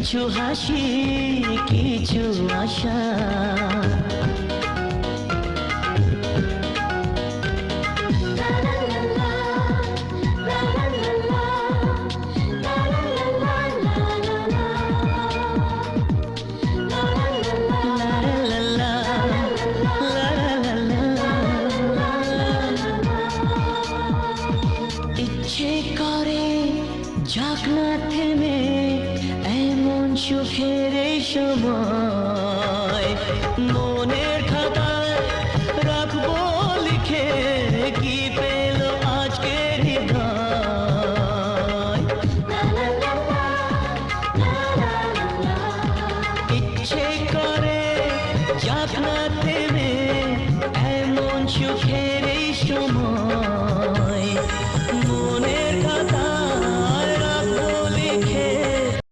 কিছু হাসি কিছু আশা ইচ্ছে করে যাক না থেমে এমন সুখের এই সময় মনের খাতায় রাখবো লিখে কি পেল আজকের হৃদয় ইচ্ছে করে যাক না থেমে এমন সুখের এই সময়